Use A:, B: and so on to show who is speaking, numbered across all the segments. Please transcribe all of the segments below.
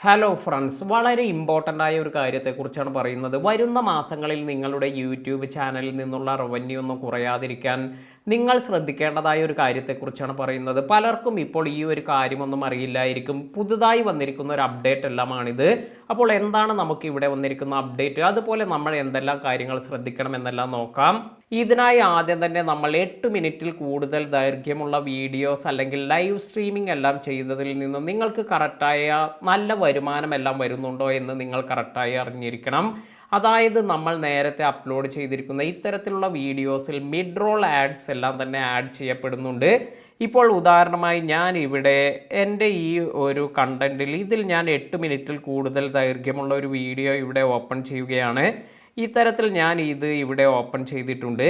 A: Hello friends, വളരെ important ആയ ഒരു കാര്യത്തെക്കുറിച്ചാണ് പറയുന്നത്. വരുന്ന മാസങ്ങളിൽ നിങ്ങളുടെ യൂട്യൂബ് ചാനലിൽ നിന്നുള്ള റവന്യൂ ഒന്നും കുറയാതിരിക്കാൻ നിങ്ങൾ ശ്രദ്ധിക്കേണ്ടതായ ഒരു കാര്യത്തെക്കുറിച്ചാണ് പറയുന്നത്. പലർക്കും ഇപ്പോൾ ഈ ഒരു കാര്യമൊന്നും അറിയില്ലായിരിക്കും. പുതുതായി വന്നിരിക്കുന്ന ഒരു അപ്ഡേറ്റ് എല്ലാമാണിത്. അപ്പോൾ എന്താണ് നമുക്ക് ഇവിടെ വന്നിരിക്കുന്ന അപ്ഡേറ്റ്, അതുപോലെ നമ്മൾ എന്തെല്ലാം കാര്യങ്ങൾ ശ്രദ്ധിക്കണം എന്നെല്ലാം നോക്കാം. ഇതിനായി ആദ്യം തന്നെ നമ്മൾ 8 മിനിറ്റിൽ കൂടുതൽ ദൈർഘ്യമുള്ള വീഡിയോസ് അല്ലെങ്കിൽ ലൈവ് സ്ട്രീമിംഗ് എല്ലാം ചെയ്തതിൽ നിന്നും നിങ്ങൾക്ക് കറക്റ്റായ നല്ല വരുമാനം എല്ലാം വരുന്നുണ്ടോ എന്ന് നിങ്ങൾ കറക്റ്റായി അറിഞ്ഞിരിക്കണം. അതായത് നമ്മൾ നേരത്തെ അപ്ലോഡ് ചെയ്തിരിക്കുന്ന ഇത്തരത്തിലുള്ള വീഡിയോസിൽ മിഡ് റോൾ ആഡ്സ് എല്ലാം തന്നെ ആഡ് ചെയ്യപ്പെടുന്നുണ്ട്. ഇപ്പോൾ ഉദാഹരണമായി ഞാൻ ഇവിടെ എൻ്റെ ഈ ഒരു കണ്ടൻറ്റിൽ ഇതിൽ ഞാൻ 8 മിനിറ്റിൽ കൂടുതൽ ദൈർഘ്യമുള്ള ഒരു വീഡിയോ ഇവിടെ ഓപ്പൺ ചെയ്യുകയാണ്. ഇത്തരത്തിൽ ഞാൻ ഇത് ഇവിടെ ഓപ്പൺ ചെയ്തിട്ടുണ്ട്.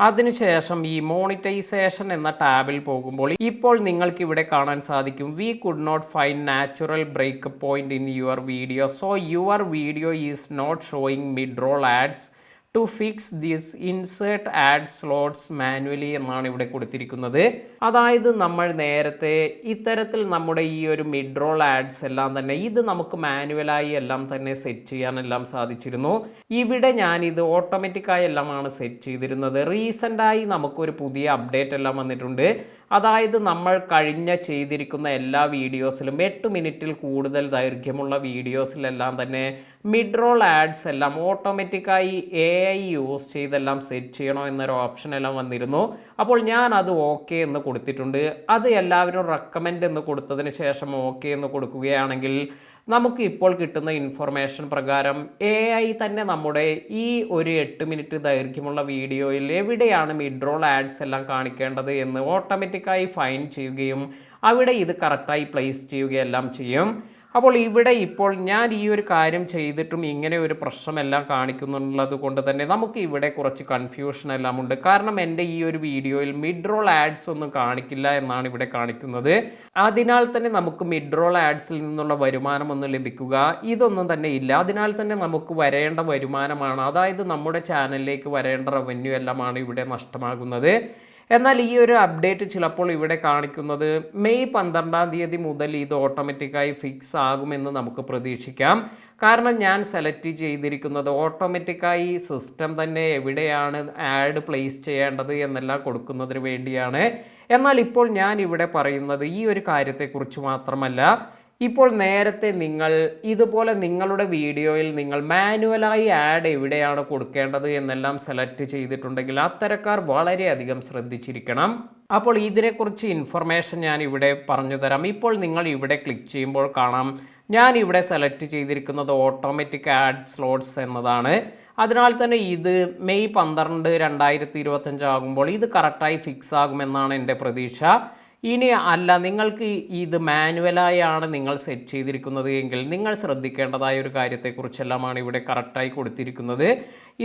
A: അതിനുശേഷം ഈ മോണിറ്റൈസേഷൻ എന്ന ടാബിൽ പോകുമ്പോൾ ഇപ്പോൾ നിങ്ങൾക്ക് ഇവിടെ കാണാൻ സാധിക്കും, we could not find natural break point in your video, so your video is not showing mid roll ads. To fix this insert ad slots manually എന്നാണ് ഇവിടെ കൊടുത്തിരിക്കുന്നത്. അതായത് നമ്മൾ നേരത്തെ ഇത്തരത്തിൽ നമ്മുടെ ഈ ഒരു മിഡ് റോൾ ആഡ്സ് എല്ലാം തന്നെ ഇത് നമുക്ക് മാനുവലായി എല്ലാം തന്നെ സെറ്റ് ചെയ്യാനെല്ലാം സാധിച്ചിരുന്നു. ഇവിടെ ഞാനിത് ഓട്ടോമാറ്റിക്കായി എല്ലാമാണ് സെറ്റ് ചെയ്തിരുന്നത്. റീസെൻ്റായി നമുക്കൊരു പുതിയ അപ്ഡേറ്റ് എല്ലാം വന്നിട്ടുണ്ട്. അതായത് നമ്മൾ ചെയ്തിരിക്കുന്ന എല്ലാ വീഡിയോസിലും 8 മിനിറ്റിൽ കൂടുതൽ ദൈർഘ്യമുള്ള വീഡിയോസിലെല്ലാം തന്നെ മിഡ് റോൾ ആഡ്സ് എല്ലാം ഓട്ടോമാറ്റിക്കായി AI യൂസ് ചെയ്തെല്ലാം സെറ്റ് ചെയ്യണോ എന്നൊരു ഓപ്ഷൻ എല്ലാം വന്നിരുന്നു. അപ്പോൾ ഞാൻ അത് ഓക്കെ എന്ന് കൊടുത്തിട്ടുണ്ട്. അത് എല്ലാവരും റെക്കമെൻഡ് എന്ന് കൊടുത്തതിന് ശേഷം ഓക്കെ എന്ന് കൊടുക്കുകയാണെങ്കിൽ നമുക്ക് ഇപ്പോൾ കിട്ടുന്ന ഇൻഫർമേഷൻ പ്രകാരം AI തന്നെ നമ്മുടെ ഈ ഒരു 8 മിനിറ്റ് ദൈർഘ്യമുള്ള വീഡിയോയിൽ എവിടെയാണ് മിഡ് റോൾ ആഡ്സ് എല്ലാം കാണിക്കേണ്ടത് എന്ന് ഓട്ടോമാറ്റിക്കായി ഫൈൻഡ് ചെയ്യുകയും അവിടെ ഇത് കറക്റ്റായി പ്ലേസ് ചെയ്യുകയെല്ലാം ചെയ്യും. അപ്പോൾ ഇവിടെ ഇപ്പോൾ ഞാൻ ഈ ഒരു കാര്യം ചെയ്തിട്ടും ഇങ്ങനെ ഒരു പ്രശ്നമെല്ലാം കാണിക്കുന്നുള്ളത് കൊണ്ട് തന്നെ നമുക്ക് ഇവിടെ കുറച്ച് കൺഫ്യൂഷൻ എല്ലാം ഉണ്ട്. കാരണം എൻ്റെ ഈ ഒരു വീഡിയോയിൽ മിഡ് റോൾ ആഡ്സ് ഒന്നും കാണിക്കില്ല എന്നാണ് ഇവിടെ കാണിക്കുന്നത്. അതിനാൽ തന്നെ നമുക്ക് മിഡ് റോൾ ആഡ്സിൽ നിന്നുള്ള വരുമാനം ഒന്നും ലഭിക്കുക ഇതൊന്നും തന്നെ ഇല്ല. അതിനാൽ തന്നെ നമുക്ക് വരേണ്ട വരുമാനമാണ്, അതായത് നമ്മുടെ ചാനലിലേക്ക് വരേണ്ട റവന്യൂ എല്ലാമാണ് ഇവിടെ നഷ്ടമാകുന്നത്. എന്നാൽ ഈ ഒരു അപ്ഡേറ്റ് ചിലപ്പോൾ ഇവിടെ കാണിക്കുന്നത് മെയ് 12-ാം തീയതി മുതൽ ഇത് ഓട്ടോമാറ്റിക്കായി ഫിക്സ് ആകുമെന്ന് നമുക്ക് പ്രതീക്ഷിക്കാം. കാരണം ഞാൻ സെലക്ട് ചെയ്തിരിക്കുന്നത് ഓട്ടോമാറ്റിക്കായി സിസ്റ്റം തന്നെ എവിടെയാണ് ആഡ് പ്ലേസ് ചെയ്യേണ്ടത് എന്നെല്ലാം കൊടുക്കുന്നതിന് വേണ്ടിയാണ്. എന്നാൽ ഇപ്പോൾ ഞാൻ ഇവിടെ പറയുന്നത് ഈ ഒരു കാര്യത്തെക്കുറിച്ച് മാത്രമല്ല. ഇപ്പോൾ നേരത്തെ നിങ്ങൾ ഇതുപോലെ നിങ്ങളുടെ വീഡിയോയിൽ നിങ്ങൾ മാനുവലായി ആഡ് എവിടെയാണ് കൊടുക്കേണ്ടത് എന്നെല്ലാം സെലക്ട് ചെയ്തിട്ടുണ്ടെങ്കിൽ അത്തരക്കാർ വളരെയധികം ശ്രദ്ധിച്ചിരിക്കണം. അപ്പോൾ ഇതിനെക്കുറിച്ച് ഇൻഫർമേഷൻ ഞാൻ ഇവിടെ പറഞ്ഞു തരാം. ഇപ്പോൾ നിങ്ങൾ ഇവിടെ ക്ലിക്ക് ചെയ്യുമ്പോൾ കാണാം, ഞാൻ ഇവിടെ സെലക്ട് ചെയ്തിരിക്കുന്നത് ഓട്ടോമാറ്റിക് ആഡ് സ്ലോട്ട്സ് എന്നതാണ്. അതിനാൽ തന്നെ ഇത് മെയ് 12, 2025 ആകുമ്പോൾ ഇത് കറക്റ്റായി ഫിക്സ് ആകുമെന്നാണ് എൻ്റെ പ്രതീക്ഷ. ഇനി അല്ല, നിങ്ങൾക്ക് ഇത് മാനുവലായാണ് നിങ്ങൾ സെറ്റ് ചെയ്തിരിക്കുന്നത് എങ്കിൽ നിങ്ങൾ ശ്രദ്ധിക്കേണ്ടതായ ഒരു കാര്യത്തെക്കുറിച്ചെല്ലാമാണ് ഇവിടെ കറക്റ്റായി കൊടുത്തിരിക്കുന്നത്.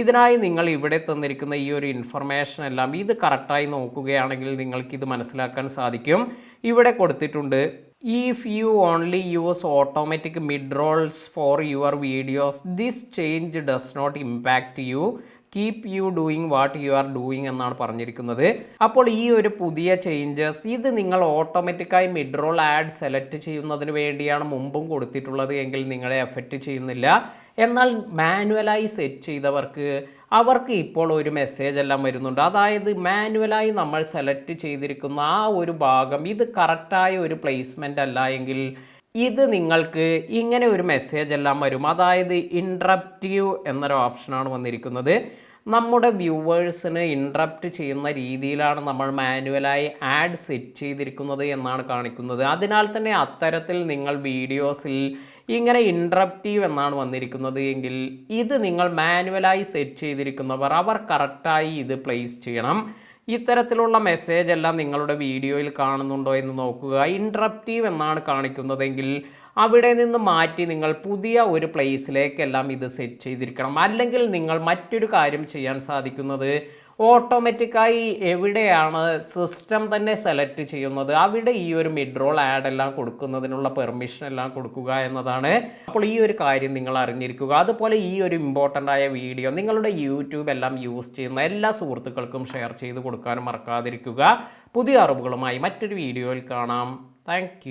A: ഇതിനായി നിങ്ങൾ ഇവിടെ തന്നിരിക്കുന്ന ഈ ഒരു ഇൻഫർമേഷൻ എല്ലാം ഇത് കറക്റ്റായി നോക്കുകയാണെങ്കിൽ നിങ്ങൾക്കിത് മനസ്സിലാക്കാൻ സാധിക്കും. ഇവിടെ കൊടുത്തിട്ടുണ്ട്, if you only use automatic mid rolls for your videos this change does not impact you, keep you doing what you are doing എന്നാണ് പറഞ്ഞിരിക്കുന്നത്. അപ്പോൾ ഈ ഒരു പുതിയ ചേഞ്ചസ് ഇത് നിങ്ങൾ ഓട്ടോമാറ്റിക്കായി മിഡ് റോൾ ആഡ് സെലക്ട് ചെയ്യുന്നതിന് വേണ്ടിയാണ് മുമ്പും കൊടുത്തിട്ടുള്ളത് എങ്കിൽ നിങ്ങളെ എഫക്റ്റ് ചെയ്യുന്നില്ല. എന്നാൽ മാനുവലായി സെറ്റ് ചെയ്തവർക്ക് അവർക്ക് ഇപ്പോൾ ഒരു മെസ്സേജ് എല്ലാം വരുന്നുണ്ട്. അതായത് മാനുവലായി നമ്മൾ സെലക്ട് ചെയ്തിരിക്കുന്ന ആ ഒരു ഭാഗം ഇത് കറക്റ്റായ ഒരു പ്ലേസ്മെൻ്റ് അല്ല എങ്കിൽ ഇത് നിങ്ങൾക്ക് ഇങ്ങനെ ഒരു മെസ്സേജ് എല്ലാം വരും. അതായത് ഇൻട്രപ്റ്റീവ് എന്നൊരു ഓപ്ഷനാണ് വന്നിരിക്കുന്നത്. നമ്മുടെ വ്യൂവേഴ്സിന് ഇൻട്രപ്റ്റ് ചെയ്യുന്ന രീതിയിലാണ് നമ്മൾ മാനുവലായി ആഡ് സെറ്റ് ചെയ്തിരിക്കുന്നത് എന്നാണ് കാണിക്കുന്നത്. അതിനാൽ തന്നെ അത്തരത്തിൽ നിങ്ങൾ വീഡിയോസിൽ ഇങ്ങനെ ഇൻട്രപ്റ്റീവ് എന്നാണ് വന്നിരിക്കുന്നത് എങ്കിൽ ഇത് നിങ്ങൾ മാനുവലായി സെറ്റ് ചെയ്തിരിക്കുന്നവർ അവർ കറക്റ്റായി ഇത് പ്ലേസ് ചെയ്യണം. ഇത്തരത്തിലുള്ള മെസ്സേജ് എല്ലാം നിങ്ങളുടെ വീഡിയോയിൽ കാണുന്നുണ്ടോ എന്ന് നോക്കുക. ഇൻട്രപ്റ്റീവ് എന്നാണ് കാണിക്കുന്നതെങ്കിൽ അവിടെ നിന്ന് മാറ്റി നിങ്ങൾ പുതിയ ഒരു പ്ലേസിലേക്കെല്ലാം ഇത് സെറ്റ് ചെയ്തിരിക്കണം. അല്ലെങ്കിൽ നിങ്ങൾ മറ്റൊരു കാര്യം ചെയ്യാൻ സാധിക്കുന്നത് ഓട്ടോമാറ്റിക്കായി എവിടെയാണ് സിസ്റ്റം തന്നെ സെലക്ട് ചെയ്യുന്നത് അവിടെ ഈ ഒരു മിഡ് റോൾ ആഡ് എല്ലാം കൊടുക്കുന്നതിനുള്ള പെർമിഷൻ എല്ലാം കൊടുക്കുക എന്നതാണ്. അപ്പോൾ ഈ ഒരു കാര്യം നിങ്ങൾ അറിഞ്ഞിരിക്കുക. അതുപോലെ ഈ ഒരു ഇമ്പോർട്ടൻ്റ് ആയ വീഡിയോ നിങ്ങളുടെ യൂട്യൂബ് എല്ലാം യൂസ് ചെയ്യുന്ന എല്ലാ സുഹൃത്തുക്കൾക്കും ഷെയർ ചെയ്ത് കൊടുക്കാനും മറക്കാതിരിക്കുക. പുതിയ അറിവുകളുമായി മറ്റൊരു വീഡിയോയിൽ കാണാം. താങ്ക്